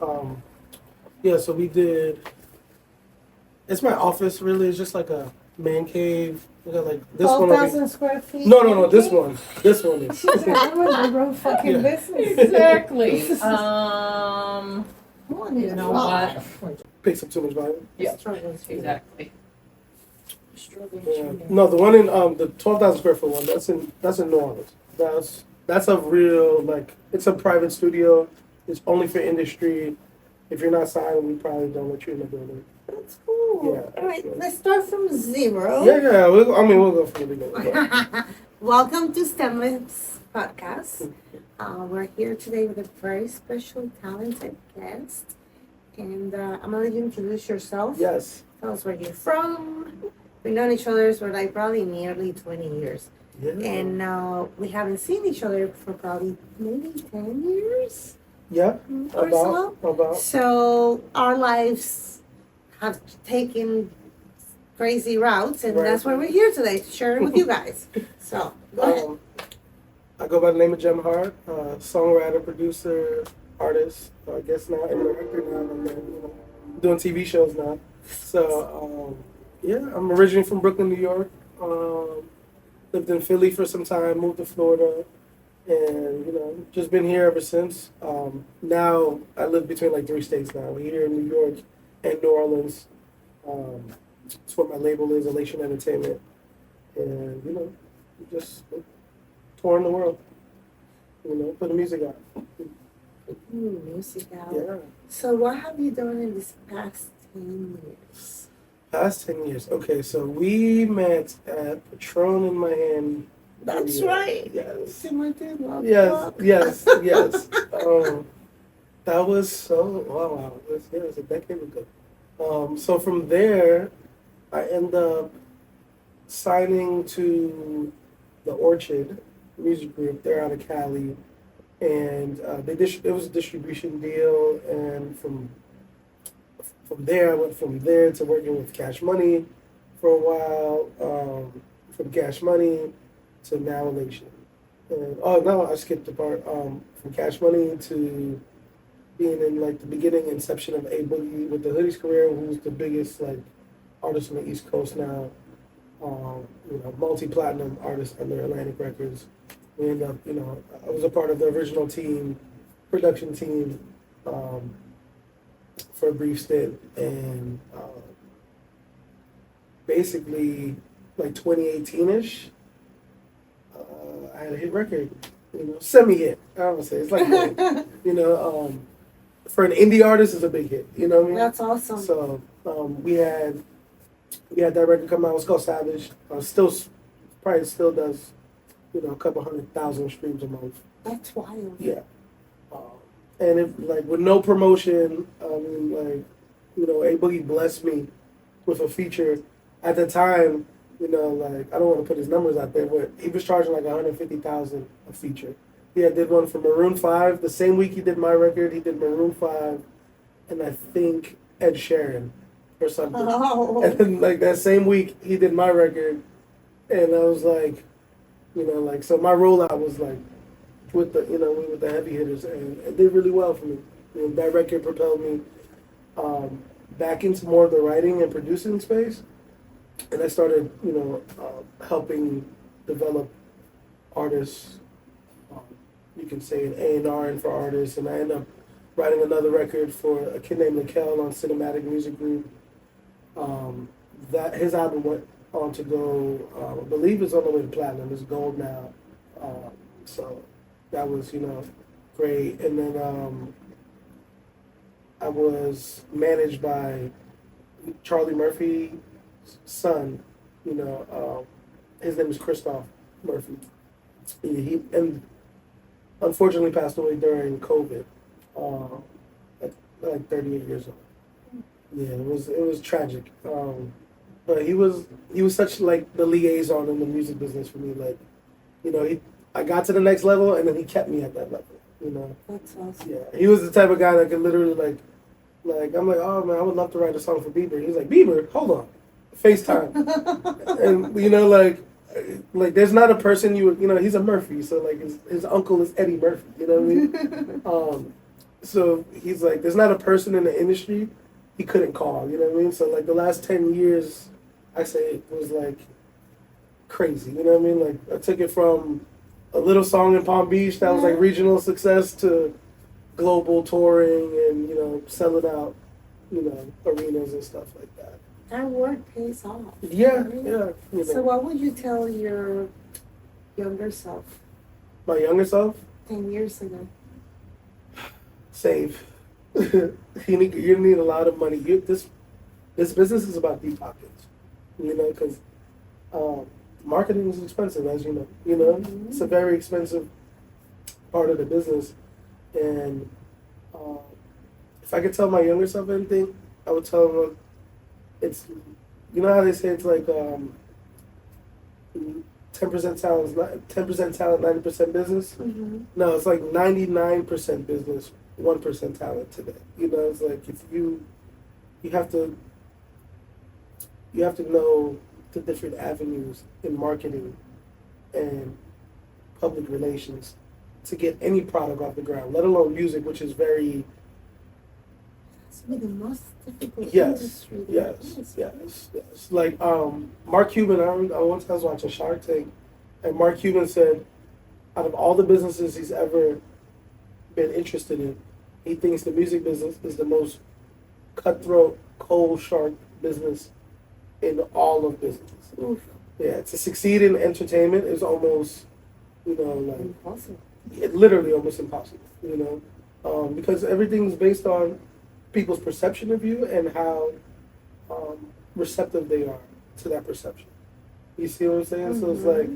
Yeah, so we did. It's my office. Really, it's just like a man cave. We got like this one over. 12,000 square feet. No. This one. This one is. She's like, I'm in my own fucking Yeah. business. Exactly. You know what? Picks up too much volume. Yeah, exactly. Yeah. No, the one in the 12,000 square foot one. That's in New Orleans. That's a real like it's a private studio. It's only for industry. If you're not signed, we probably don't let you in the building. That's cool. Yeah, All right, absolutely. let's start from zero. Yeah. We'll go from the beginning. Welcome to STEMLess Podcast. We're here today with a very special, talented guest. And I'm going to let you introduce yourself. Yes. Tell us where you're from. We've known each other for like probably nearly 20 years. Yeah. And we haven't seen each other for probably maybe 10 years Yeah. or so. About. So our lives have taken crazy routes, and Right. that's why we're here today to share it with you guys. So go ahead. I go by the name of Jem Hart, songwriter, producer, artist. I guess now in the record now, and then, doing TV shows now. So I'm originally from Brooklyn, New York. Lived in Philly for some time, moved to Florida, and just been here ever since. Now I live between like 3 states now. We're here in New York and New Orleans. That's what my label is, Elation Entertainment, and just touring the world. Putting music out. Music out. Yeah. So what have you done in this past 10 years? Past 10 years. Okay, so we met at Patron in Miami. That's Yeah. right. Yes. See my dude, love Yes. talk. Yes. That was so wow. It was a decade ago. So from there, I ended up signing to the Orchard Music Group. They're out of Cali, and it was a distribution deal. And from there, I went from there to working with Cash Money for a while. From Cash Money to now Elation. And no, I skipped the part. From Cash Money to being in like the beginning inception of A Boogie with the Hoodies career, who's the biggest like artist on the East Coast now. Multi-platinum artist under Atlantic Records. We ended up, I was a part of the original team, production team, for a brief stint, and basically like 2018ish, I had a hit record, semi-hit. I don't want to say it's like, for an indie artist, it's a big hit. You know what I mean? That's awesome. So we had that record come out. It's called Savage. Probably still does, a couple 100,000 streams a month. That's wild. Yeah. And it, like with no promotion, A Boogie blessed me with a feature. At the time, I don't want to put his numbers out there, but he was charging like 150,000 a feature. He did one for Maroon 5. The same week he did my record, he did Maroon 5, and I think Ed Sheeran or something. Oh. And then like that same week he did my record, and I was like, so my rollout was like with the heavy hitters, and it did really well for me. That record propelled me back into more of the writing and producing space, and I started helping develop artists. You can say an A&R and for artists, and I ended up writing another record for a kid named Lakel on Cinematic Music Group. That his album went on to go, I believe it's on the way to platinum. It's gold now. So that was great. And then I was managed by Charlie Murphy's son. His name is Christoph Murphy. He unfortunately passed away during COVID, at like 38 years old. Yeah, it was tragic. But he was such like the liaison in the music business for me. Like, I got to the next level, and then he kept me at that level. That's awesome. Yeah, he was the type of guy that could literally like I'm like, oh man, I would love to write a song for Bieber. He's like, Bieber, hold on, FaceTime, and like there's not a person you would, he's a Murphy, so like his uncle is Eddie Murphy. You know what I mean? So he's like, there's not a person in the industry he couldn't call. You know what I mean? So like the last 10 years, I say it was like crazy. You know what I mean? Like I took it from a little song in Palm Beach that was like regional success to global touring and selling out arenas and stuff like that. That work pays off. Yeah, right? yeah. So what would you tell your younger self My younger self, 10 years ago? save. You need a lot of money. This business is about deep pockets. Because marketing is expensive, as you know. Mm-hmm. It's a very expensive part of the business. And if I could tell my younger self anything, I would tell him it's, how they say it's like 10% talent, 90% business. Mm-hmm. No, it's like 99% business, 1% talent today. It's like if you have to know the different avenues in marketing and public relations to get any product off the ground, let alone music, which is very It's the most difficult yes, industry. yes. Like Mark Cuban, I once was watching Shark Tank, and Mark Cuban said, out of all the businesses he's ever been interested in, he thinks the music business is the most cutthroat, cold shark business in all of business. Oof, Yeah, to succeed in entertainment is almost, like impossible. literally almost impossible. Because everything's based on people's perception of you and how receptive they are to that perception. You see what I'm saying? So it's like,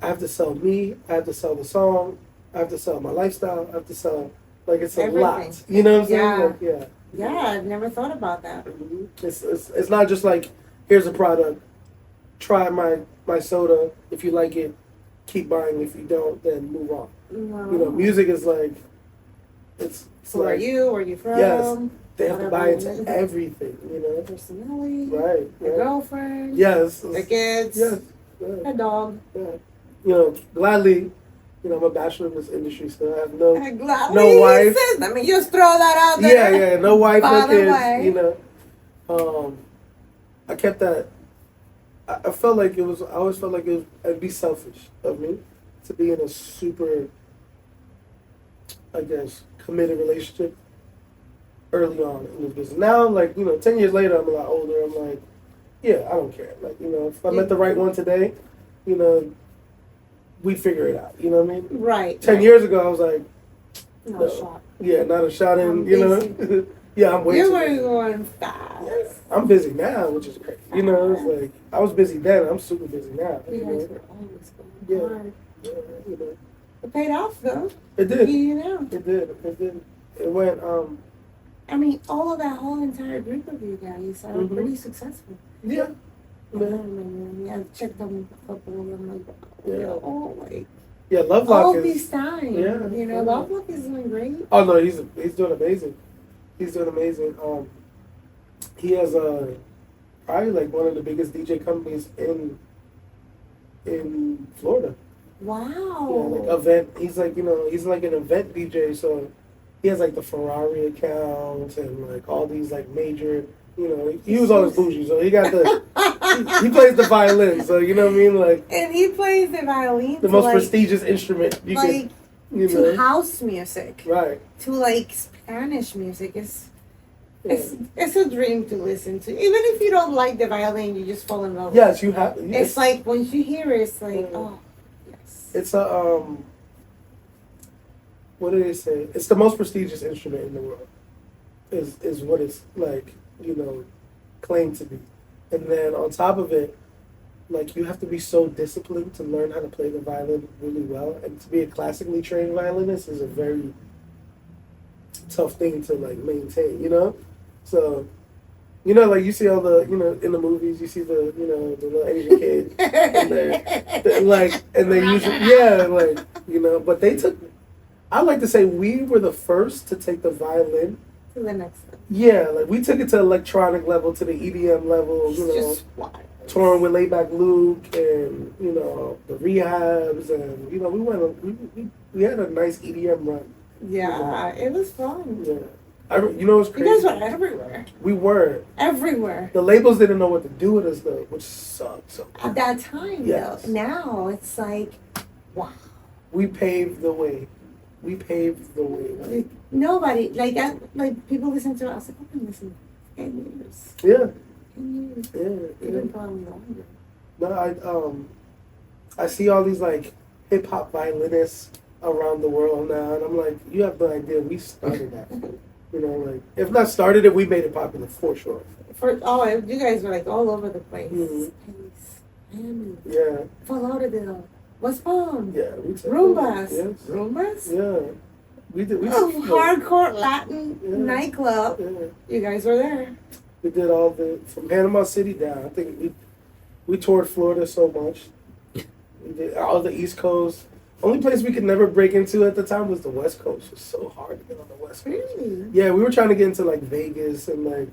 I have to sell me, I have to sell the song, I have to sell my lifestyle, I have to sell, like it's a Everything. lot. You know what I'm saying? Yeah. Like, yeah. Yeah, I've never thought about that. Mhm. It's not just like, here's a product, try my soda, if you like it, keep buying, if you don't, then move on. No. Music is like, it's Who are like, you? Where are you from? yes, they have to Whatever buy you into need. everything, Personality. Right. Your girlfriend. Yes. The kids. Yes. Yeah. A dog. Yeah. Gladly, I'm a bachelor in this industry, so I have no Gladly no wife. says, let me just throw that out there. Yeah, no wife, By no the kids, way. I kept that. I felt like I always felt like it'd be selfish of me to be in a super, I guess, committed relationship early on in this business. Now, like, 10 years later, I'm a lot older. I'm like, yeah, I don't care. Like, if I met the right one today, we'd figure it out. You know what I mean? Right. 10 years ago, I was like, No no. shot. Yeah, not a shot in, I'm busy. Yeah, I'm way You too were busy. going fast. Yeah, I'm busy now, which is great. It's like, I was busy then, I'm super busy now. You You guys know? were always going Yeah. hard. Yeah, It paid off though. It did. It It did. It went, I mean, all of that whole entire group of you guys are Mhm. pretty successful. yeah. I checked on a couple of them, like, Yeah. like, Yeah, Love all Lock this is. time. Yeah. Love Lock is doing great. Oh no, he's doing amazing. He's doing amazing. He has probably like one of the biggest DJ companies in Florida. Wow. Yeah, like event. He's like he's like an event DJ. So he has like the Ferrari account and like all these like major. He was always bougie, so he got the. he plays the violin, so you know what I mean, like And he plays the violin. the to, most like, prestigious instrument you like can. to house music, Right. to like Spanish music. It's Yeah. it's a dream to listen to. Even if you don't like the violin, you just fall in love. Yes, you have. With it. It's like once you hear it, it's like Yeah. oh yes. It's a What do they say? It's the most prestigious instrument in the world. Is what it's like, claimed to be. And then on top of it, like you have to be so disciplined to learn how to play the violin really well. And to be a classically trained violinist is a very tough thing to like maintain, So, like you see all the, in the movies, you see the, the little Asian kid, and they usually, but they took. I like to say we were the first to take the violin. To the next one. Yeah, like we took it to electronic level, to the EDM level, It's just wild. touring with Layback Luke and the Rehabs, and we had a nice EDM run Yeah, it was fun. Yeah. You know what's You crazy? guys were everywhere. We were. Everywhere. The labels didn't know what to do with us though, which sucked. So At that time, Yes. though. Now it's like, wow. we paved the way. We paved the way. Like, nobody, like people listen to us. Like, I've been listening for 10 years. Yeah. 10 years. Yeah. Even probably longer. No, I see all these like hip hop violinists around the world now, and I'm like, you have no idea. We started that. You know, like if not started it, we made it popular for sure. You guys were like all over the place. Mhm. Pace, Miami, Yeah. Fort Lauderdale, West Palm, Yeah. We took Roombas. Yes. Roombas? Yeah. We did. We Oh, took- hardcore Latin Yeah. nightclub. Yeah. You guys were there. We did all from Panama City down. I think we toured Florida so much. We did all the East Coast. Only place we could never break into at the time was the West Coast. It was so hard to get on the West Coast. Really? Yeah, we were trying to get into like Vegas and like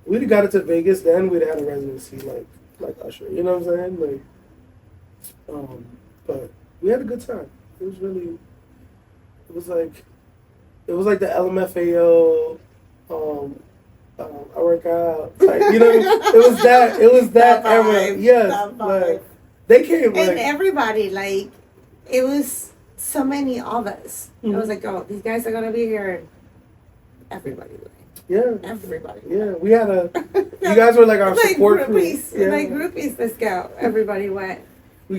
we'd have got into Vegas, then we'd have had a residency like Usher. You know what I'm saying? Like, but we had a good time. It was really, it was like the LMFAO. I work out. Like, you know, it was that That era. vibe, Yes, that vibe. like they came And like everybody, like, it was so many of us. I was like, oh, these guys are going to be here. Everybody went. yeah, Everybody. yeah. We had you guys were like our Like support crew. groupies. Yeah. Like groupies, let's go. Everybody went. We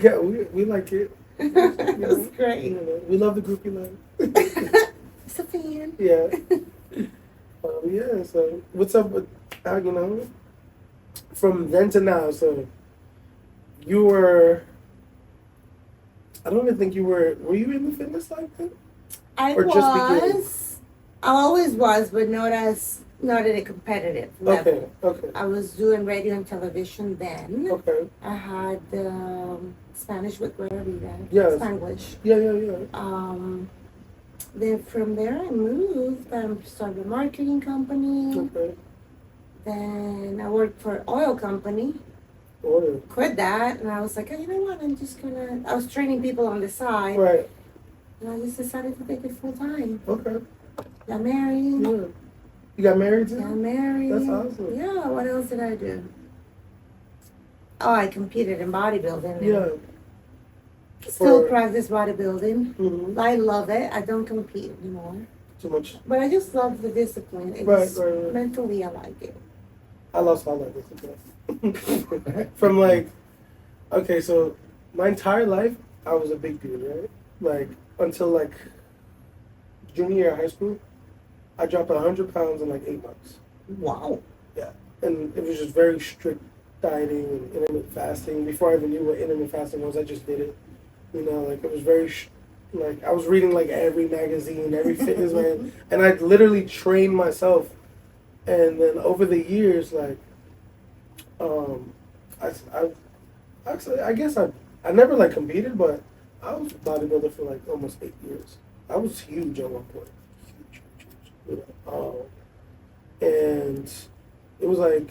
liked it. It was You great. know, we love the groupie life. It's a fan. Yeah. Yeah. So what's up with you know? From then to now, so you were. I don't even think you were. Were you in the fitness life then? I Or just beginning? was. I always was, but not at a competitive level. Okay. I was doing radio and television then. Okay. I had Spanish with Gloria Vida. Yes. Spanglish. Yeah. Then from there I moved. Started a marketing company. Okay. Then I worked for an oil company. Order. Quit that, and I was like, oh, you know what? I was training people on the side, Right. and I just decided to take it full time. Okay. Got married. Yeah. You got married too? Got married. That's awesome. Yeah. What else did I do? Oh, I competed in bodybuilding. Yeah. Still For- practice bodybuilding. Mm-hmm. I love it. I don't compete anymore. Too much. But I just love the discipline. Right. Mentally, I like it. I lost all that discipline. From like, okay, so my entire life I was a big dude, right? Like until like junior year of high school, I dropped 100 pounds in like 8 months. Wow. Yeah, and it was just very strict dieting and intermittent fasting. Before I even knew what intermittent fasting was, I just did it. You know, like it was very, like I was reading like every magazine, every fitness man, and I literally trained myself. And then over the years, like, I guess I never like competed, but I was a bodybuilder for like almost 8 years. I was huge at one point, huge. You know? And it was like,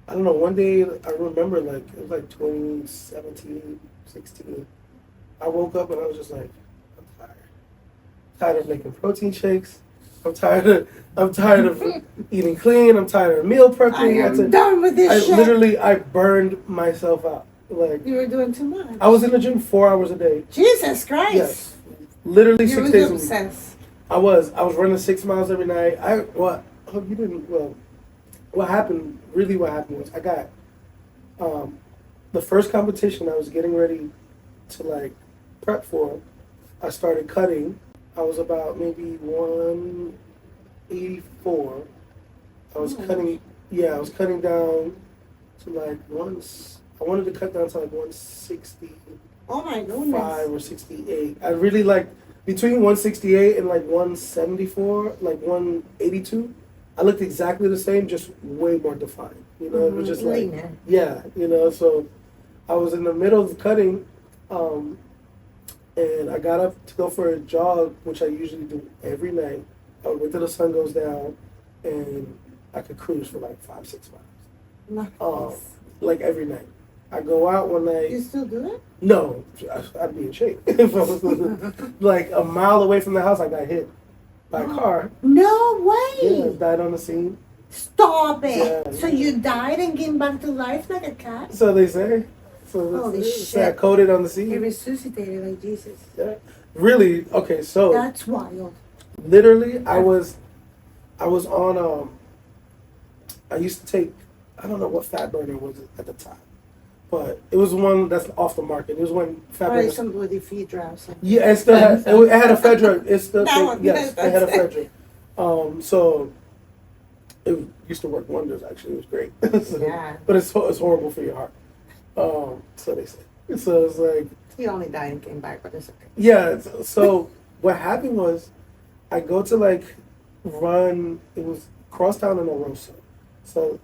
I don't know, one day I remember like, it was like 2017, 16. I woke up and I was just like, I'm tired. Tired of making protein shakes. I'm tired of eating clean. I'm tired of meal prepping. I am done with this shit. I burned myself out. Like, You were doing too much. I was in the gym 4 hours a day. Jesus Christ. Yes. Literally You 6 was days a week. obsessed. I was running 6 miles every night. What happened was I got the first competition I was getting ready to like prep for. I started cutting. I was about maybe 184. I was cutting down to like I wanted to cut down to like 165 Oh my goodness. or 68. I really like between 168 and like 174, like 182. I looked exactly the same, just way more defined. You know, it was just like Leaner. yeah, you know. So I was in the middle of cutting, and I got up to go for a jog, which I usually do every night. I would wait till the sun goes down, and I could cruise for like 5-6 miles, Nice. like every night. I go out one night. You still do it? No, I'd be in shape. If I was like a mile away from the house, I got hit by a car. No Yeah, way. died on the scene. Stop it. Yeah, So yeah. you died and came back to life like a cat? So they say. So Holy so I shit. coded on the He scene. resuscitated like Jesus. Yeah. Really? Okay, so That's wild. literally, I was on I used to take, I don't know what fat burner was at the time, but it was one that's off the market. It was when fat Or burner. somebody feed drops. Yeah, it still had it had a Fedra. It's still That one, yes, it had a that's Fedra. So it used to work wonders. Actually, it was great. So, Yeah. but it's horrible for your heart. So they say. So it's like. He only died and came back, but it's okay. Yeah, so what happened was I go to like run, it was crosstown in Orosa. So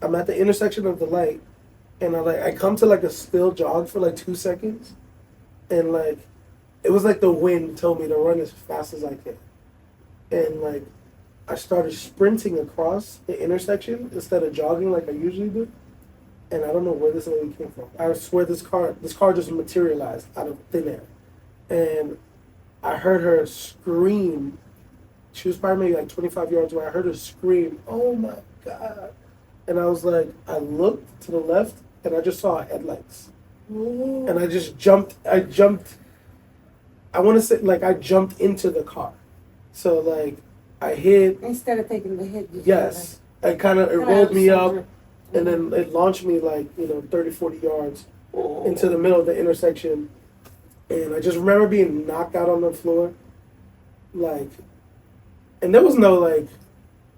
I'm at the intersection of the light and I come to like a still jog for like 2 seconds and like it was like the wind told me to run as fast as I can. And like I started sprinting across the intersection instead of jogging like I usually do. And I don't know where this lady came from. I swear this car just materialized out of thin air. And I heard her scream. She was probably maybe like 25 yards away. I heard her scream, "Oh my God." And I was like, I looked to the left and I just saw headlights. Ooh. And I just jumped. I want to say like I jumped into the car. So like I hit, Instead of taking the hit. you yes. It kinda rolled me up. soldier. And then it launched me like, 30, 40 yards into the middle of the intersection. And I just remember being knocked out on the floor. Like, and there was no light.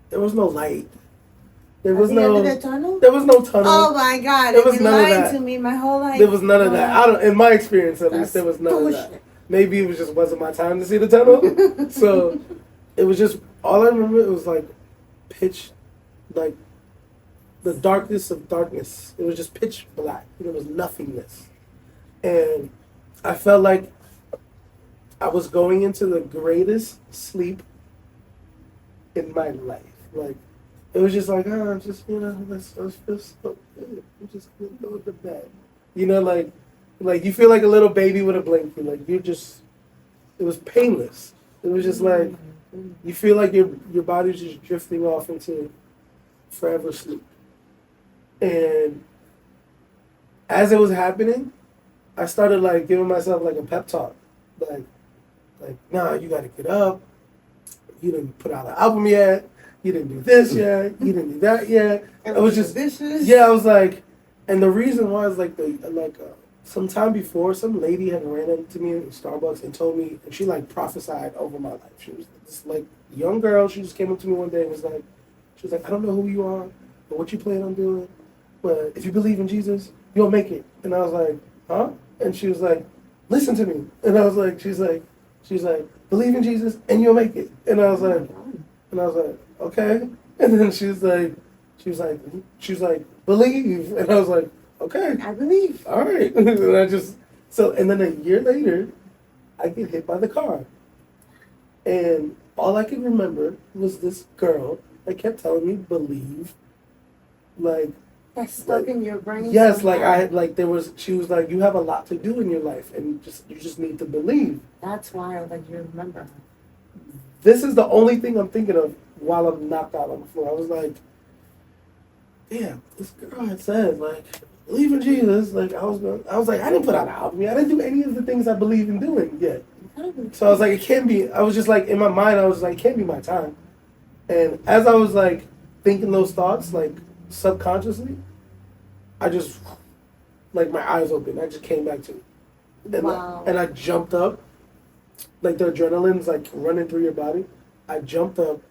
There was At the end of the tunnel? there was no tunnel. Oh my God! There You've was been none of lying that. to me my whole life. There was none of that. In my experience at least, That's there was none of that. bullshit. Maybe it just wasn't my time to see the tunnel. So it was just, all I remember, it was like pitch, like the darkness of darkness. It was just pitch black. There was nothingness. And I felt like I was going into the greatest sleep in my life. Like, it was just like, I'm just, let's feel so good. I'm just gonna go to bed. Like you feel like a little baby with a blanket. Like it was painless. It was just like, you feel like your body's just drifting off into forever sleep. And as it was happening, I started like giving myself like a pep talk. Like, nah, you gotta get up. You didn't put out an album yet. You didn't do this yet. You didn't do that yet. It was just, dishes. yeah, I was like, and the reason why is like some time before, some lady had ran into me in Starbucks and told me, and she like prophesied over my life. She was this like young girl. She just came up to me one day and was like, I don't know who you are or what you plan on doing, but if you believe in Jesus, you'll make it. And I was like, huh? And she was like, listen to me. And I was like, she's like, believe in Jesus and you'll make it. And I was like, okay. And then she was like, believe. And I was like, okay. I believe. All right. And then a year later, I get hit by the car. And all I can remember was this girl that kept telling me, believe. Like, That's stuck in your brain. yes, somehow. like I had, like there was, she was like, you have a lot to do in your life and you just need to believe. That's wild that you remember her. This is the only thing I'm thinking of while I'm knocked out on the floor. I was like, damn, this girl had said, like, believe in Jesus. Like, I was like, I didn't put out an album yet. I didn't do any of the things I believe in doing yet. So I was like, it can't be. I was just like, in my mind, I was like, it can't be my time. And as I was like thinking those thoughts, like subconsciously, I just, like my eyes open. I just came back to it. And, Wow. and I jumped up. Like the adrenaline's like running through your body. I jumped up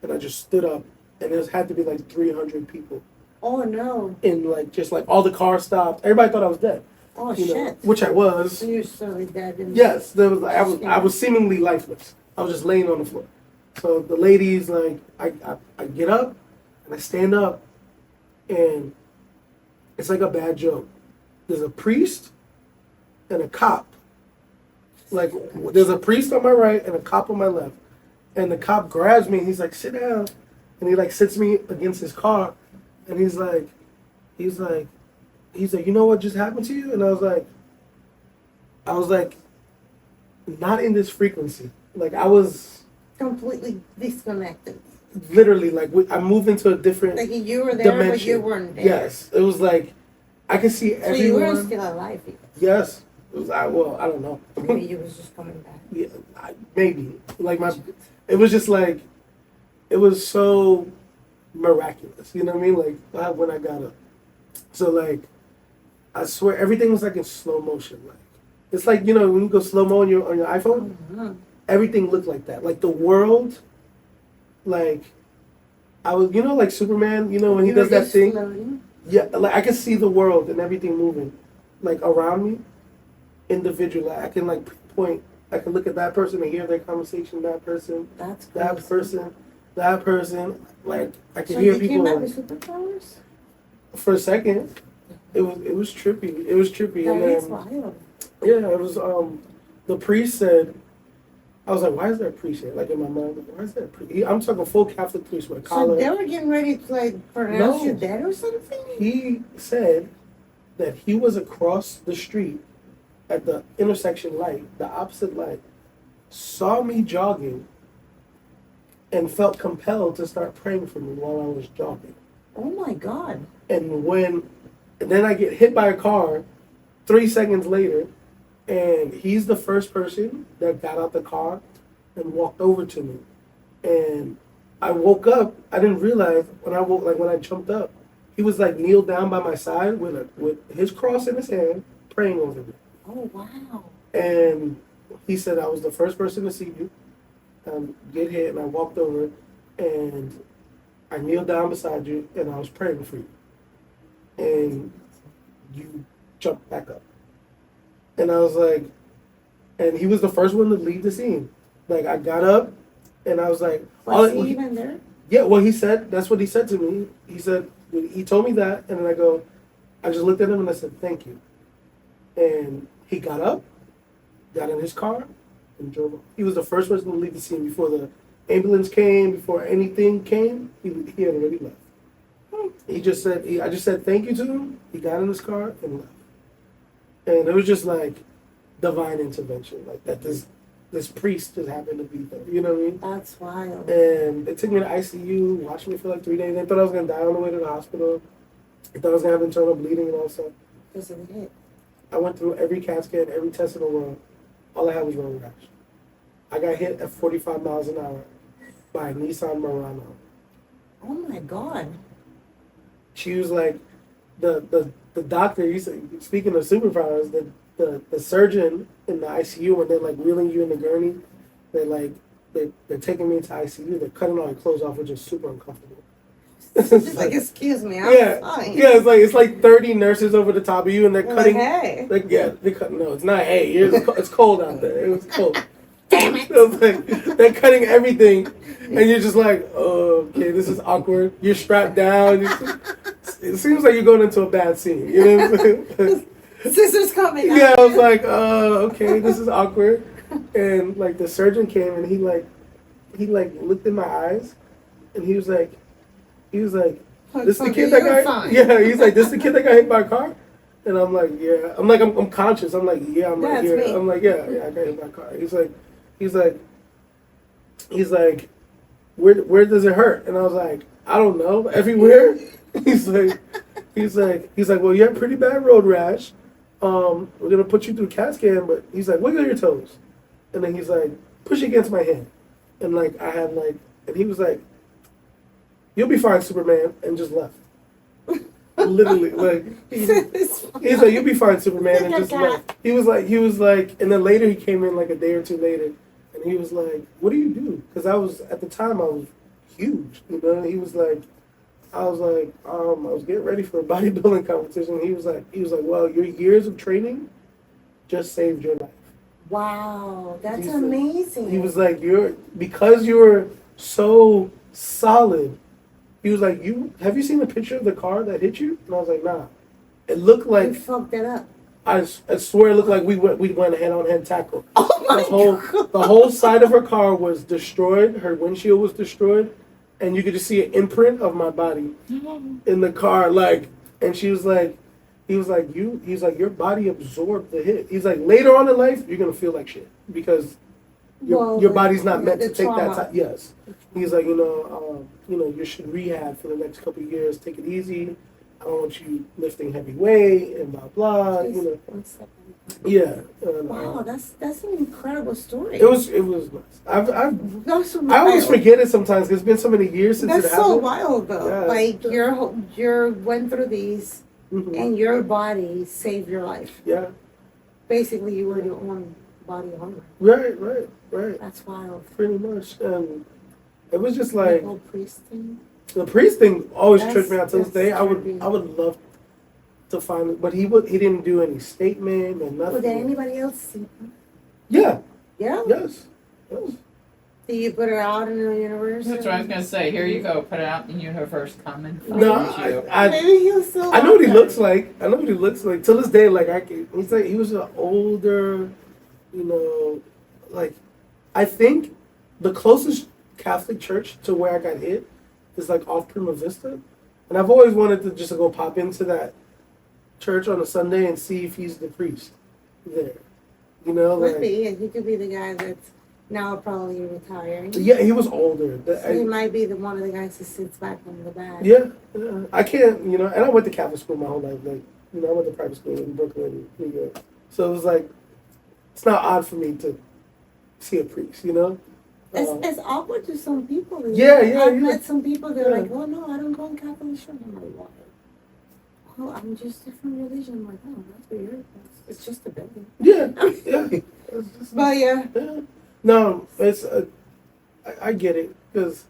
and I just stood up. And there had to be like 300 people. Oh no. And like, just like all the cars stopped. Everybody thought I was dead. Oh You know, shit. which I was. So you're so dead. And Yes, there was. I was seemingly lifeless. I was just laying on the floor. So the ladies, like, I get up and I stand up, and it's like a bad joke. There's a priest and a cop. Like, there's a priest on my right and a cop on my left, and the cop grabs me and he's like, sit down, and he like sits me against his car, and he's like, he's like, you know what just happened to you? And I was like, not in this frequency. Like I was Completely disconnected. literally like I moved into a different Like you were there, but dimension. you weren't there. Yes, it was like I could see So everyone. you weren't still alive. Yes, it was. I don't know. Maybe you was just coming back. Yeah, maybe like it was just like, it was so miraculous. You know what I mean? Like when I got up. So like, I swear everything was like in slow motion. Like it's like, you know, when you go slow mo on your iPhone, everything looked like that. Like the world, like I was, you know, like Superman. You know when he You does were that just thing. floating. Yeah, like I could see the world and everything moving, like around me, individually. I can like pinpoint. I can look at that person and hear their conversation. That person, That's that crazy. person, that person. Like I can So hear you people. came back with superpowers? For a second, it was trippy. It was trippy, and That is then wild. yeah, it was. The priest said, I was like, why is there a priest here? Like in my mind, like, why is there a priest? I'm talking full Catholic priest with a So collar. they were getting ready to like pronounce No. you dead or something? He said that he was across the street at the intersection light, the opposite light, saw me jogging, and felt compelled to start praying for me while I was jogging. Oh my God. And then I get hit by a car 3 seconds later, and he's the first person that got out the car and walked over to me. And I woke up, I didn't realize when I jumped up, he was like kneeled down by my side with his cross in his hand, praying over me. Oh wow. And he said, I was the first person to see you get hit, and I walked over and I kneeled down beside you and I was praying for you. And you jumped back up. And I was like, and he was the first one to leave the scene. Like I got up and I was like, Was he even there? yeah, well he said, that's what he said to me. He said, he told me that, and then I just looked at him and I said, thank you. And he got up, got in his car, and drove off. He was the first person to leave the scene before the ambulance came, before anything came. He had already left. He just said, I just said thank you to him. He got in his car and left. And it was just like divine intervention, like that this priest just happened to be there. You know what I mean? That's wild. And they took me to ICU, watched me for like 3 days. They thought I was gonna die on the way to the hospital. They thought I was gonna have internal bleeding and all stuff. Because of the hit. I went through every CAT scan, every test in the world. All I had was road rash. I got hit at 45 miles an hour by a Nissan Murano. Oh my God. She was like, the doctor, you said, speaking of superpowers, the surgeon in the ICU, when they're like wheeling you in the gurney, they're taking me into ICU, they're cutting all your clothes off, which is super uncomfortable. It's like, excuse me, I'm yeah, fine. yeah, it's like 30 nurses over the top of you, and they're You're cutting. like, hey. Like, yeah, they cut. No, it's not. Hey, it's cold out there. It was cold. Damn it. It was like, they're cutting everything, and you're just like, oh, okay, this is awkward. You're strapped down. It seems like you're going into a bad scene. You know what I'm saying? Scissors coming out. Yeah, I was like, okay, this is awkward. And like the surgeon came and he looked in my eyes, and he was like, this the kid that You're got, fine. yeah, he's like, this the kid that got hit by a car. And I'm like, yeah. I'm conscious. I'm like, yeah, I'm right That's here. me. I'm like, yeah, I got hit by a car. He's like, where does it hurt? And I was like, I don't know, everywhere. He's like, well, you have pretty bad road rash. We're gonna put you through CAT scan, but he's like, wiggle your toes. And then he's like, push against my hand. And like, and he was like, you'll be fine, Superman, and just left. Literally, like he's like, you'll be fine, Superman, and just left. He was like, and then later he came in like a day or two later, and he was like, what do you do? Because at the time I was huge, you know. He was like, I was getting ready for a bodybuilding competition. He was like, well, your years of training just saved your life. Wow, that's He's like- amazing. He was like, because you're so solid. He was like, have you seen a picture of the car that hit you? And I was like, nah. It looked You like, fucked it up. I swear it looked like we went head on head tackle. Oh my God. The whole side of her car was destroyed. Her windshield was destroyed. And you could just see an imprint of my body in the car. Like, and she was like, He was like, he's like, your body absorbed the hit. He's like, later on in life, you're gonna feel like shit because your body's not meant to take that time. Yes. He's like, you should rehab for the next couple of years. Take it easy. I don't want you lifting heavy weight and blah blah. Yeah. Wow, that's an incredible story. It was nice. I always forget it sometimes because it's been so many years since that's it happened. so wild though. Yeah. Like you're went through these, Mhm. and your body saved your life. Yeah. Basically, you were your own body armor. Right. That's wild. Pretty much. And it was just like The whole priest thing. the priest thing always That's- tripped me out to this that's day. I trippy. would love to find it, but he didn't do any statement or Well, nothing. did anybody else see? Yeah. Yeah. Yes. Did you put it out in the universe? That's what I was gonna say. Here you go. Put it out in the universe. Come and find No, you. I Maybe he'll still. I know what he out there. looks like. I know what he looks like. Till this day, like he's like he was an older, like I think the closest Catholic church to where I got hit is like off Prima Vista, and I've always wanted to just go pop into that church on a Sunday and see if he's the priest there. Could Like be, and he could be the guy that's now probably retiring. yeah, he was older. So he might be one of the guys that sits back in the back. Yeah, I can't, and I went to Catholic school my whole life. Like, I went to private school in Brooklyn, New York. So it was like, it's not odd for me to see a priest, It's awkward to some people. I've met some people that are Yeah. like, oh no, I don't go in Catholic church. I'm like, why? Oh, I'm just different religion. I'm like, oh, that's weird. It's just a building. Yeah. It's just- But yeah. yeah. No, I get it because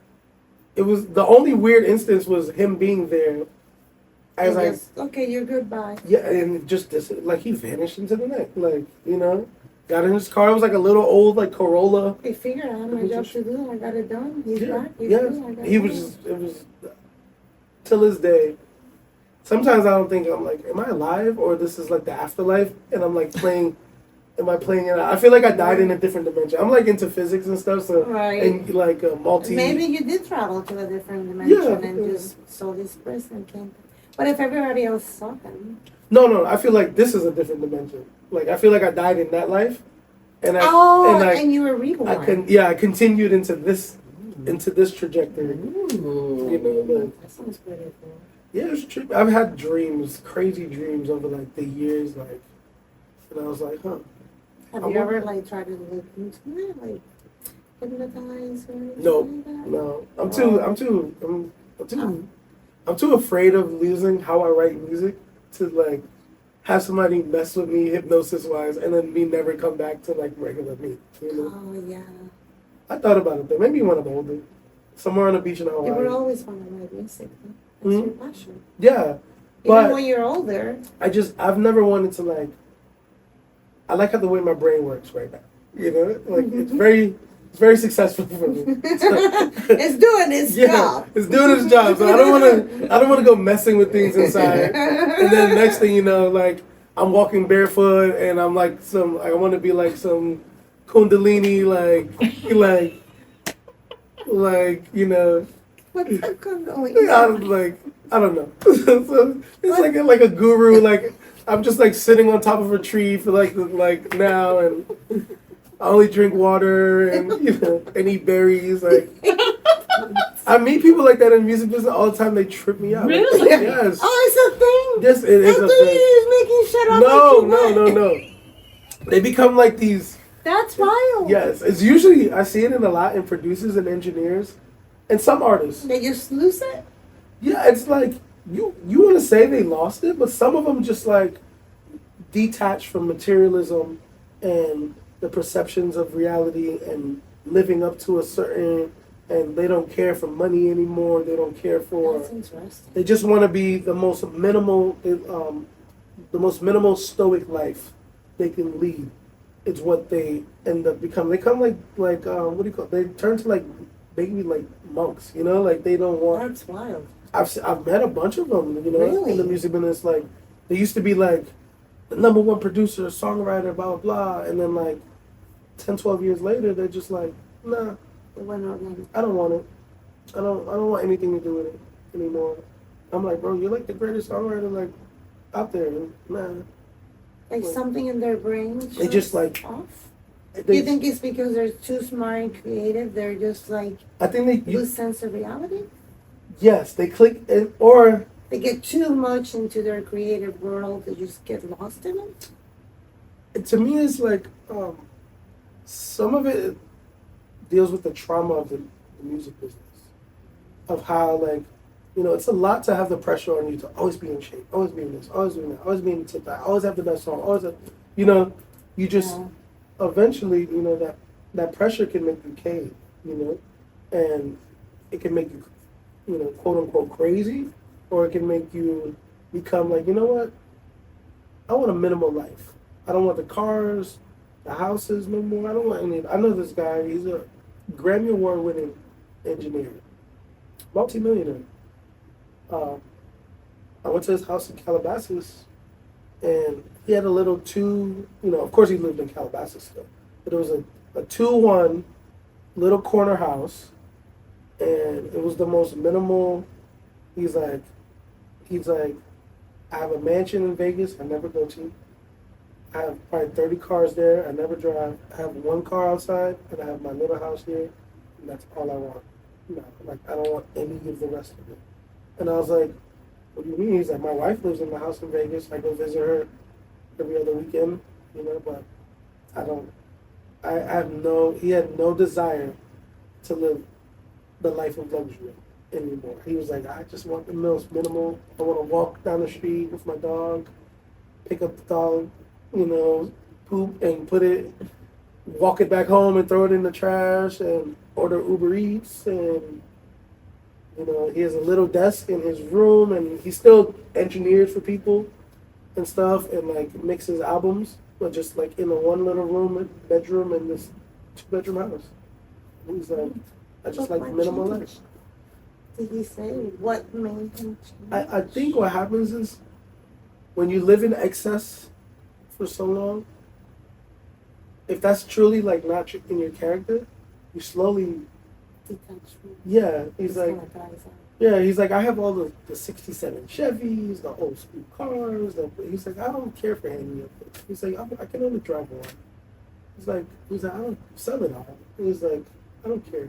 it was the only weird instance was him being there. I was like, Okay, you're goodbye. yeah, and just this, like he vanished into the night, like got in his car. It was like a little old like Corolla. They figured I had my job to do. I got it done. He's back. He's Yes, free, I got he it was. done. Just, it was till this day. Sometimes I don't think I'm like, am I alive or this is like the afterlife? And I'm like playing. Am I playing it out? I feel like I died in a different dimension. I'm like into physics and stuff, so Right. and like Maybe you did travel to a different dimension and just saw this person came. But if everybody else saw him. No, I feel like this is a different dimension. Like I feel like I died in that life, and and you were reborn. I continued into this trajectory. Like, That sounds pretty cool. yeah, it's true. I've had dreams, crazy dreams over like the years, like, and I was like, huh. Have I you ever wonder- tried to look into it, like hypnotize or anything No, like that? no. I'm too afraid of losing how I write music to like have somebody mess with me hypnosis wise and then me never come back to like regular me. Oh yeah. I thought about it though. Maybe when I'm older, somewhere on the beach in You would Hawaii. always want to write music. Huh? That's your passion. Yeah, Even but when you're older. I've never wanted to like. I like how the way my brain works right now. Like it's very successful for me. It's doing its job. It's doing its job. So I don't want to go messing with things inside. And then next thing you know, like I'm walking barefoot and I'm like I want to be like some Kundalini What's a Kundalini? I don't know. So it's like a guru. Like I'm just like sitting on top of a tree for like now, and I only drink water and and eat berries. Like I meet people like that in the music business all the time. They trip me out. Really? Like, yes. Oh, it's a thing. Yes, it is I a thought thing. you was making shit up. No. They become like these. That's wild. Yes, it's usually I see it in a lot in producers and engineers, and some artists. They just lose it. Yeah, it's like you want to say they lost it, but some of them just like detached from materialism and the perceptions of reality and living up to a certain, and they don't care for money anymore. They don't care for. That's interesting. They just want to be the most minimal stoic life they can lead. It's what they end up becoming. They come like what do you call it? They turn to like maybe like monks. Like they don't want. That's wild. I've met a bunch of them. Really? In the music business. Like they used to be like the #1 producer, songwriter, blah blah blah, and then like 10, 12 years later, they're just like, nah, It went on. I don't want it. I don't want anything to do with it anymore. I'm like, bro, you're like the greatest songwriter. Like, out there. Nah. Like something in their brain. They just like off. they, You think it's because they're too smart and creative? They're just like I think they lose sense of reality. yes, they click and, or They get too much into their creative world. They just get lost in it. to me it's like some of it deals with the trauma of the music business. Of how like, you know, it's a lot to have the pressure on you to always be in shape, always be in this, always be in that, always be in tip that, always have the best song, always have, you know, you just eventually, you know, that pressure can make you cave, you know, and it can make you, you know, quote unquote crazy, or it can make you become like, you know what, I want a minimal life. I don't want the cars, the houses no more. I don't want any. I know this guy. He's a Grammy Award winning engineer, multi-millionaire. I went to his house in Calabasas, and he had a little two. You know, of course he lived in Calabasas still, but it was a 2-1 little corner house, and it was the most minimal. He's like, I have a mansion in Vegas. I never go to. I have probably 30 cars there. I never drive. I have one car outside, and I have my little house here, and that's all I want. No, like I don't want any of the rest of it. And I was like, what do you mean? He's like, my wife lives in the house in Vegas. I go visit her every other weekend, you know, but I don't. He had no desire to live the life of luxury anymore. He was like, I just want the most minimal. I want to walk down the street with my dog, pick up the dog, you know, poop and walk it back home and throw it in the trash and order Uber Eats. And, you know, he has a little desk in his room and he still engineers for people and stuff and like mixes albums, but just like in a one little room, bedroom in this 2-bedroom house. He's like, I just like minimal life. Did he say what made him change? I think what happens is when you live in excess for so long, if that's truly like not in your character, you slowly, yeah. He's like, I have all the '67 Chevys, the old school cars. He's like, I don't care for any of it. He's like, I can only drive one. He's like, I don't sell it all. He's like, I don't care.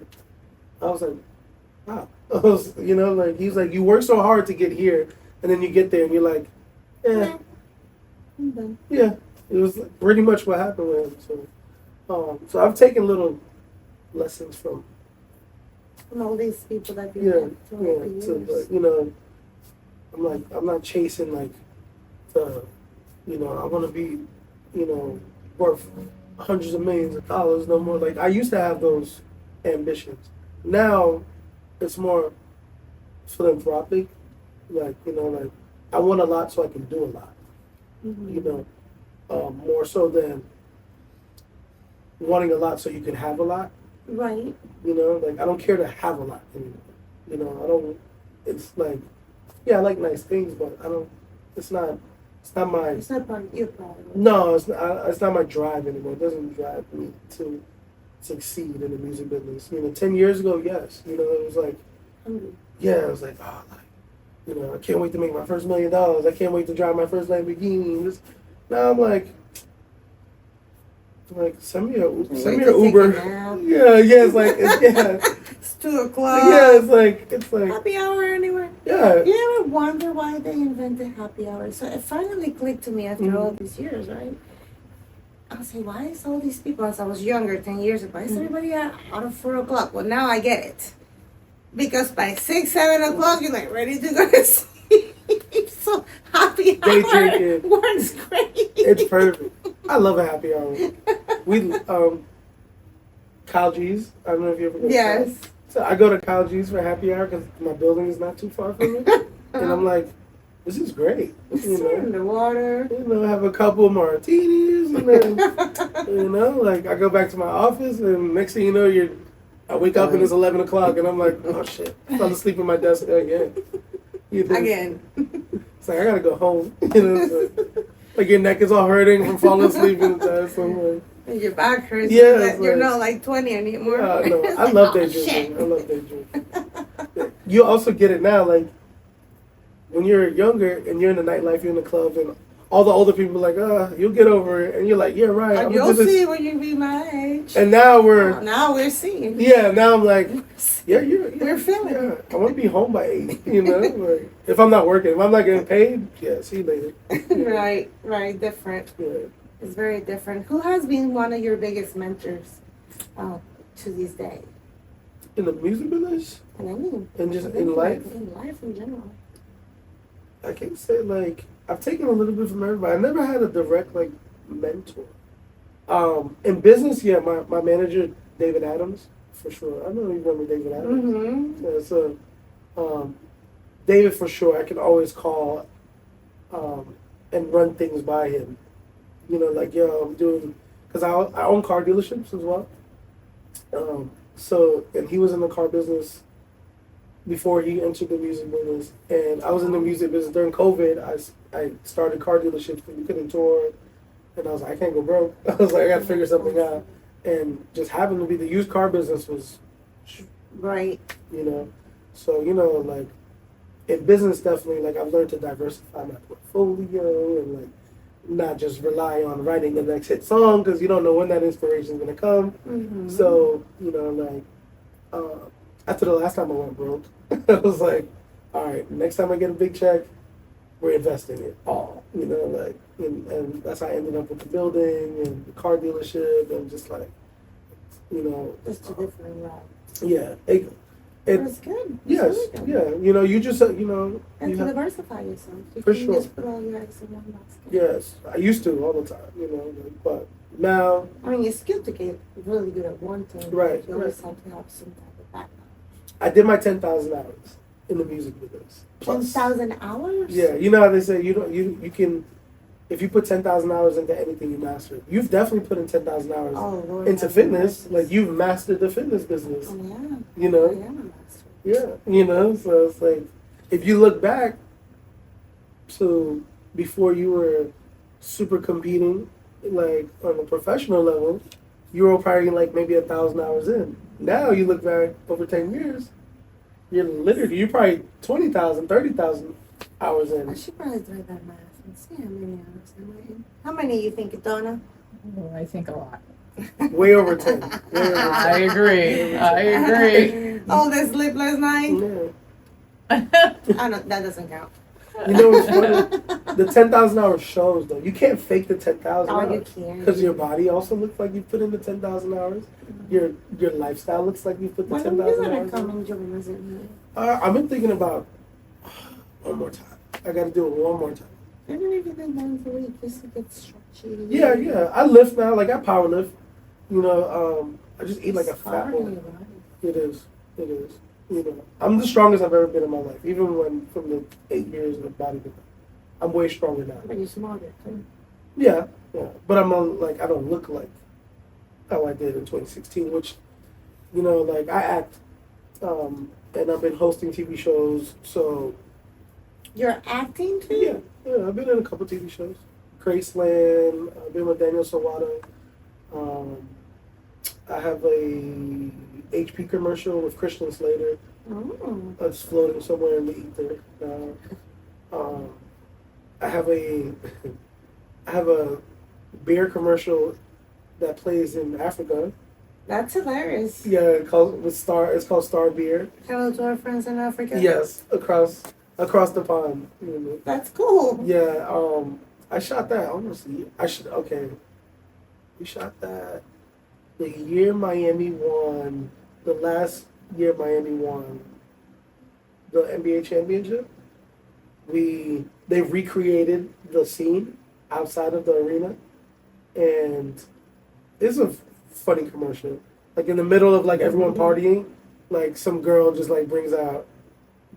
I was like, wow. You know, like he's like, you work so hard to get here, and then you get there and you're like, yeah. It was like pretty much what happened with him. So I've taken little lessons from all these people that you yeah. So you know, I'm not chasing like the, you know, I want to be, you know, worth hundreds of millions of dollars no more. Like I used to have those ambitions. Now it's more philanthropic. Like, you know, like I want a lot so I can do a lot. Mm-hmm. You know, more so than wanting a lot so you can have a lot. Right. You know, like I don't care to have a lot anymore. You know, I don't. It's like, yeah, I like nice things, but I don't. It's not my. It's not part of your problem. No, it's not. It's not my drive anymore. It doesn't drive me to succeed in the music business. You know, 10 years ago, yes. You know, it was like, yeah, it was like, oh, like, you know, I can't wait to make my first $1 million. I can't wait to drive my first Lamborghini. Now I'm like, send me an Uber. Yeah, it's like, it's 2:00. Yeah, it's like happy hour anywhere. Yeah. You ever wonder why they invented happy hour? So it finally clicked to me after all these years, right? I was like, why is all these people, as I was younger, 10 years ago, why is everybody out at 4:00? Well, now I get it. Because by 6, 7 o'clock, you're like ready to go to sleep. So happy hour works great. It's perfect. I love a happy hour. We, Kyle G's. I don't know if you ever go to Yes. Kyle. So I go to Kyle G's for happy hour because my building is not too far from it. And I'm like, this is great. You know, in the water. You know, have a couple martinis and then, you know, like I go back to my office and next thing you know, I wake up and it's 11 o'clock and I'm like, oh shit, I fell asleep at my desk again. Again. It's like, I gotta go home. You know, like your neck is all hurting from falling asleep in the desk. I'm like, and your back hurts. Yeah, you're not like 20 anymore. No, I love daydreaming. I love daydreaming. You also get it now, like when you're younger and you're in the nightlife, you're in the club, and all the older people are like, you'll get over it, and you're like, yeah, right. Like, I'm you'll gonna do see this. when you be my age. And now we're Now we're seeing. yeah. Now I'm like, yeah, We're feeling yeah. it. I want to be home by 8. You know, like, if I'm not working, if I'm not getting paid, yeah. See you later. Yeah. Right, different. Yeah. It's very different. Who has been one of your biggest mentors to this day? In the music business And I mean, and just in life, in life in general. I can't say like I've taken a little bit from everybody. I never had a direct like mentor. In business, yeah, my manager David Adams for sure. I know you remember David Adams. Mm-hmm. Yeah, so David for sure. I can always call and run things by him. You know, like yo, I'm doing because I own car dealerships as well. So and he was in the car business before he entered the music business, and I was in the music business during COVID. I started car dealerships because we couldn't tour, and I was like, I can't go broke. I was like, I got to figure something out, and just happened to be the used car business was, Right. you know, so you know like in business definitely like I've learned to diversify my portfolio and like not just rely on writing the next hit song because you don't know when that inspiration is gonna come. Mm-hmm. So you know like. After the last time I went broke, I was like, all right, next time I get a big check, we're investing it all. You know, like, and that's how I ended up with the building and the car dealership and just like, you know. Just a different route. Yeah. It's good. It's Yes, really good. yeah. You know, you just, you know. And You to have, diversify yourself. You For can sure. just put all your eggs in one basket. yes, I used to all the time, you know, like, but now, I mean, it's good to get really good at one thing. Right, You always right. have to have some type of background. I did my 10,000 hours in the music business. Plus. 10,000 hours? Yeah, you know how they say you can if you put 10,000 hours into anything you master it. You've definitely put in 10,000 hours Oh, Lord. into have fitness. mercy. Like you've mastered the fitness business. Oh, yeah. You I know, am a master. yeah, you know. So it's like if you look back to before you were super competing, like on a professional level, you were probably like maybe 1,000 hours in. Now you look back over 10 years, you're probably 20,000, 30,000 hours I in. should probably do that math and see how many hours am I in. How many you think, Donna? Oh, I think a lot. Way over 10. Way over 10. I agree. I agree. All this sleepless night? Yeah. I don't, that doesn't count. You know what's funny? The 10,000 hour shows though. You can't fake the 10,000 Oh, you hours can't. because your body also looks like you put in the 10,000 hours. Your lifestyle looks like you put the When are 10,000 you gonna hours. come in. and join us in I've been thinking about one more time. I got to do it one more time. here? Even if you did once a week, just to get stretchy. Yeah. I lift now. Like I power lift. You know, I just eat like a It's fat hard on boy. your body. It is. You know, I'm the strongest I've ever been in my life. Even when from the 8 years of bodybuilding, I'm way stronger now. But you're smarter too. Yeah. But I'm like I don't look like how I did in 2016, which, you know, like I act, and I've been hosting TV shows. So You're acting too? yeah, I've been in a couple TV shows. Graceland. I've been with Daniel Sawada. I have a HP commercial with Christian Slater. Oh. That's floating somewhere in the ether now. I have a beer commercial that plays in Africa. That's hilarious. Yeah, it's called Star Beer. Hello to our friends in Africa. Yes, across the pond. You know. That's cool. Yeah, I shot that almost a year. We shot that the year Miami won. The last year Miami won the NBA championship. They recreated the scene outside of the arena, and it's a funny commercial. Like in the middle of like everyone partying, like some girl just like brings out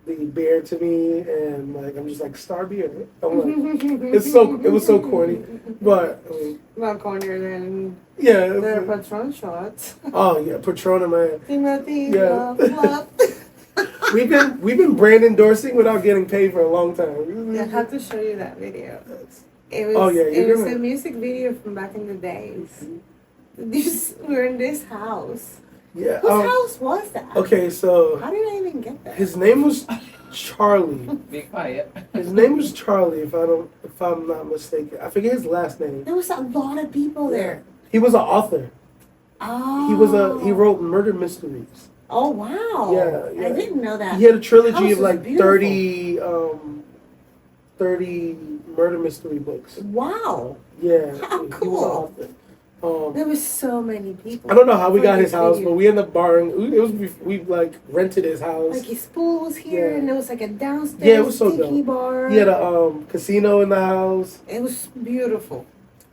the beer to me, and like I'm just like Star Beer. I'm like, it was so corny, but I mean, Not cornier than yeah. their Patron shots. Oh yeah, Patrona man. Timothy, Yeah. love. We've been brand endorsing without getting paid for a long time. I have to show you that video. That's- It was, Oh, yeah, it you're was gonna- a music video from back in the days. We were in this house, Yeah. Whose house was that? Okay, so How did I even get there? his name was Charlie. Be quiet. His name was Charlie, if I'm not mistaken. I forget his last name. There was a lot of people there. He was an author. Oh. He wrote murder mysteries. Oh wow. Yeah, yeah. I didn't know that. He had a trilogy House of was like beautiful. 30 murder mystery books. Wow. Yeah. How He was cool. an author. There was so many people. I don't know how we for got this his house, video. but we ended up borrowing. We like rented his house. Like his pool was here, Yeah. and there was like a downstairs Yeah, it was so tiki dope. bar. He had a casino in the house It was beautiful.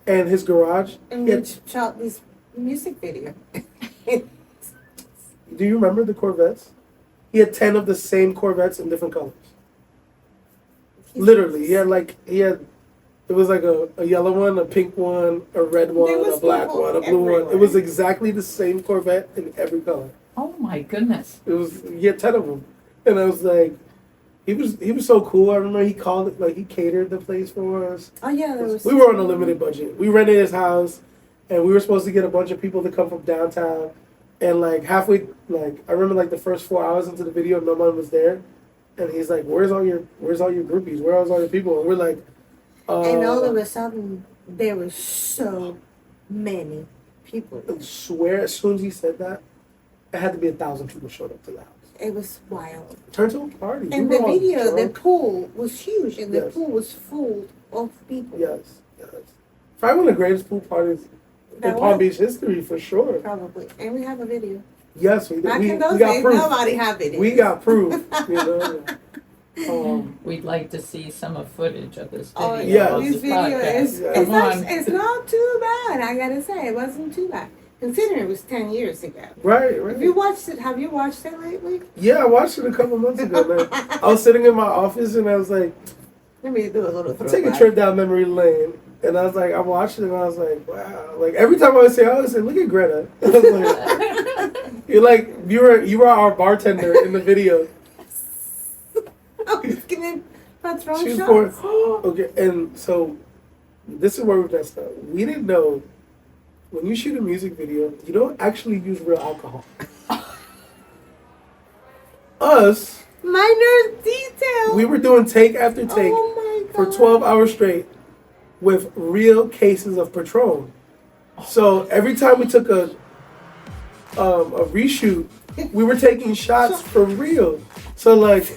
and his garage. And He we had- shot this music video. do you remember the Corvettes? He had 10 of the same Corvettes in different colors. Literally, it was like a yellow one, a pink one, a red one, There a was black people one, a blue one. It everywhere. was exactly the same Corvette in every color. Oh my goodness. He had 10 of them, and I was like, he was so cool. I remember he called it, like, he catered the place for us. Oh yeah, there was. We were on a limited budget. We rented his house, and we were supposed to get a bunch of people to come from downtown. And like halfway, like I remember, like the first 4 hours into the video, no one was there, and he's like, "Where's all your groupies? Where's all your people?" And we're like, And all of a sudden, there were so many people. I swear, as soon as he said that, it had to be 1,000 people showed up to the house. It was wild. Turned to a party. And We the were all video, the drunk. pool was huge, and the Yes. pool was full of people. Yes. Probably one of the greatest pool parties in That Palm was. Beach history for sure. Probably. And we have a video. Yes, we did. Back We in those got days, proof. nobody had videos. We got proof. You know. We'd like to see some of footage of this Oh video. yeah. of This this video podcast. is Yeah. Come it's, on. it's not too bad. I gotta say, it wasn't too bad. Considering it was 10 years ago. Right, Have you right. watched it? Have you watched it lately? Yeah, I watched it a couple months ago, man. I was sitting in my office and I was like, Let me do a little take a throwback. trip down memory lane. And I was like, I watched it and I was like, wow. Like every time I would say, look at Greta. I was like, you were our bartender in the video. I was giving Patron She was shots. Okay, and so this is where we messed up. We didn't know when you shoot a music video, you don't actually use real alcohol. Us, Minor detail. we were doing take after take Oh my God. for 12 hours straight with real cases of Patron. So every time we took a reshoot, we were taking shots for real. So like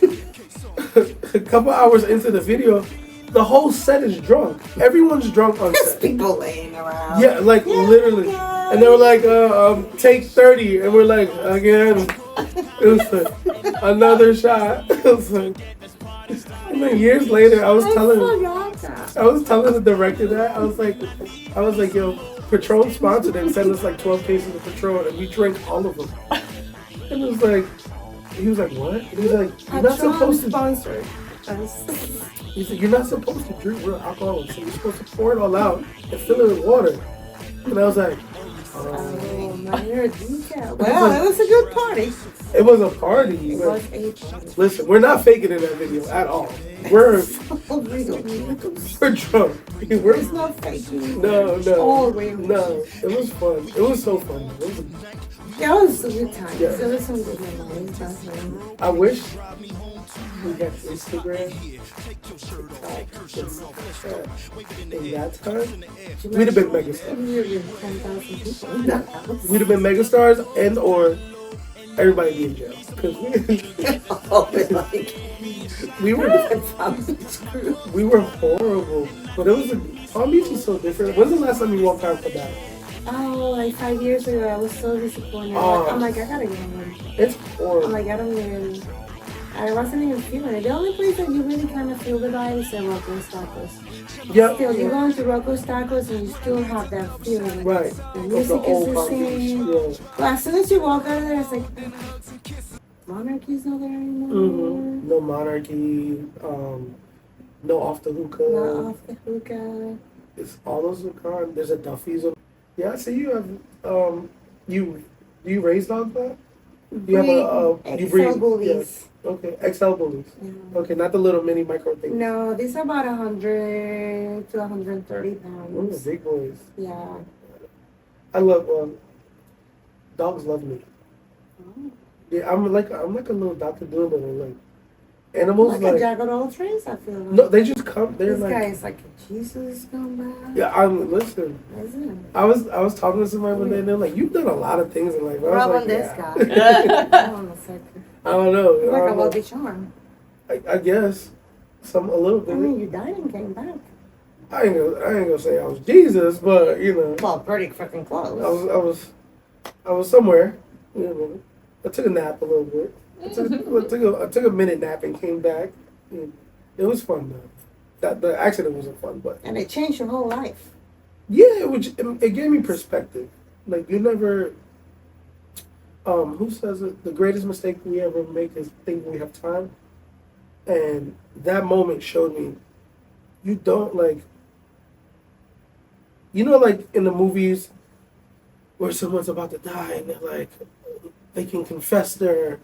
a couple hours into the video, the whole set is drunk. Everyone's drunk on There's set. people laying around. Yeah, like literally. And they were like, take 30. And we're like, again. It was like, another shot. It was like, and then years later, I was telling the director that. I was like, yo, Patron sponsored it and sent us like 12 cases of Patron and we drank all of them. And it was like, he was like, what? He was like, you're not supposed to. Sponsored. He said, you're not supposed to drink real alcohol, so you're supposed to pour it all out and fill it with water. And I was like, Oh, minor detail. Well, it was a good party. it was a party. It but was a party. listen, we're not faking in that video at all. We're Oh, real. we're drunk. We're It's not faking. no. All real. No, it was fun. It was so fun. It was, Yeah, it was a good time. Yeah. There was some good memories. Definitely. I wish we had Instagram. In that time, we'd have been megastars. Nearly 10,000 people in that house. We'd have been megastars and or everybody be in jail. Because Oh, but like, we were Palm Beach crew. we were horrible. But it was Palm Beach is so different. When's the last time you walked out for that? Oh, like 5 years ago, I was so disappointed. Oh. I'm like, I gotta go home. It's I'm horrible. like, I wasn't even feeling it. The only place that you really kind of feel the vibe is at Rocco's Tacos. Yeah. Still, you go into Rocco's Tacos and you still have that feeling. Right. The Of music is the Palm Beach. same. Yeah. But as soon as you walk out of there, it's like, Monarchy's not there anymore. Mm-hmm. No monarchy. No off the hookah. Not off the hookah. It's all those are gone. There's a Duffy's. Yeah, I see you have do you raise dogs that? You have you XL breed bullies. Yeah. Okay, XL bullies. Yeah. Okay, not the little mini micro things. No, these are about 100 to 130 Ooh, pounds. big boys. Yeah. I love dogs love me. Yeah, I'm like a little Dr. Dolittle. Like animals, Like like a jack of all trades, I feel like. no, they just come. They're This like guy is like a Jesus come back. yeah. I'm listen. Isn't it? I was talking to somebody one day and they're like, "You've done a lot of things in life." I was Rob like, on this yeah. guy. Hold on a second. I don't know. You're I like a don't know. lucky charm. I guess a little I bit. mean, you died and came back. I ain't gonna say I was Jesus, but you know, Well, pretty freaking close. I was somewhere. You know, I took a nap a little bit. I took a minute nap and came back. It was fun though. That the accident wasn't fun, but And it changed your whole life. yeah, it gave me perspective. Like you never. Who says it? The greatest mistake we ever make is thinking we have time. And that moment showed me, you don't like. You know, like in the movies, where someone's about to die and they're like, they can confess their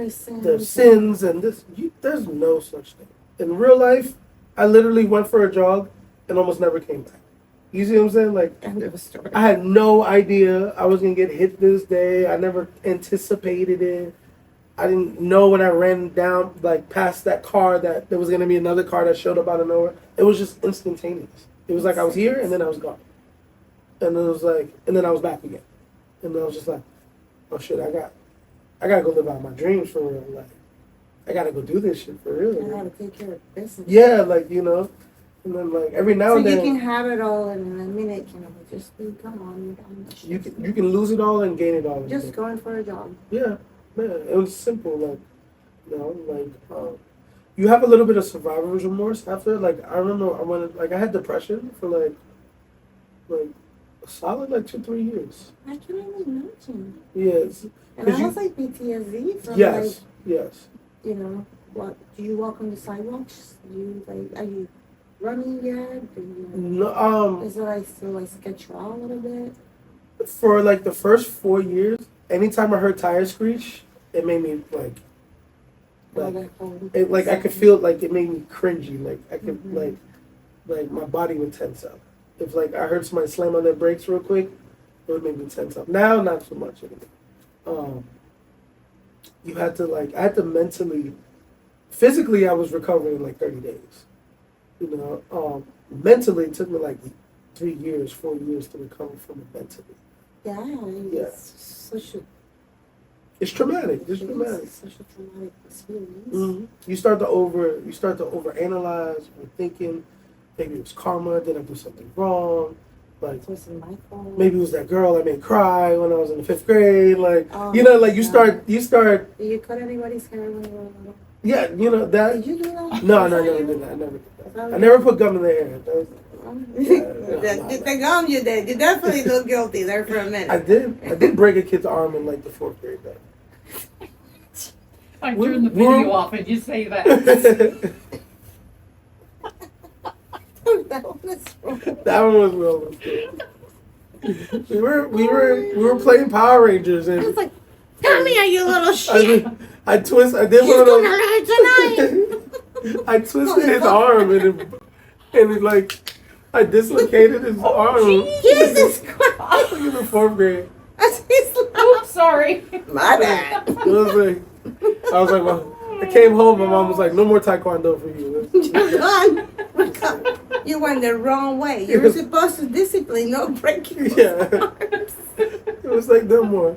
sins and this. There's no such thing in real life. I literally went for a jog and almost never came back. You see what I'm saying? Like, End of a story. I had no idea I was gonna get hit this day. I never anticipated it. I didn't know when I ran down, like past that car, that there was gonna be another car that showed up out of nowhere. It was just instantaneous. It was like I was here and then I was gone, and it was like, and then I was back again, and I was just like, oh shit, I gotta go live out my dreams for real. Like, I gotta go do this shit for real. I gotta take care of business. Yeah, like you know, and then like every now So and then you can have it all and in a minute, you know, just be come on. you can lose it all and gain it all. Just going for a jog. Yeah, man, it was simple. Like, you know, you have a little bit of survivor's remorse after. Like, I remember I had depression for like a solid like 2-3 years. I can only imagine. Yes. And that was like PTSD from Yes. Yes. you know, what do you walk on the sidewalks? Do you like are you running yet? Do you No. is it like still like sketch you out a little bit? For like the first 4 years, anytime I heard tires screech, it made me I could feel like it made me cringy. Like I could like my body would tense up. If like I heard somebody slam on their brakes real quick, it would make me tense up. Now not so much anymore. I had to mentally, physically I was recovering in like 30 days. You know, mentally it took me like 3 years, 4 years to recover from it mentally. Yeah, it's such a It's traumatic. It's traumatic. It's such a traumatic experience. Mm-hmm. You start to overanalyze, or thinking maybe it was karma. Did I do something wrong? Like It wasn't my fault. maybe it was that girl I made cry when I was in the 5th grade. Like Oh, you know, like you yeah. start. Did you cut anybody's hair when you were little? Yeah, you know that. Did you do that? No, Was I that never you? did that. I never did that. Oh, I never put gum in their hair. The gum you did. You definitely look guilty there for a minute. I did break a kid's arm in like the 4th grade though. I turn the We're- video off and you say that. That was wrong. That one was real. We were playing Power Rangers I was and like, come here, you little shit. I did one He's of gonna those. learn tonight. I twisted his arm and it like I dislocated his arm. Jesus I Christ. was in the 4th grade. Oops, sorry. My bad. It was like I was like, well, I came home. My mom was like, no more taekwondo for you. You're gone. You went the wrong way. You were supposed to discipline, not break your Yeah. arms. It was like no more.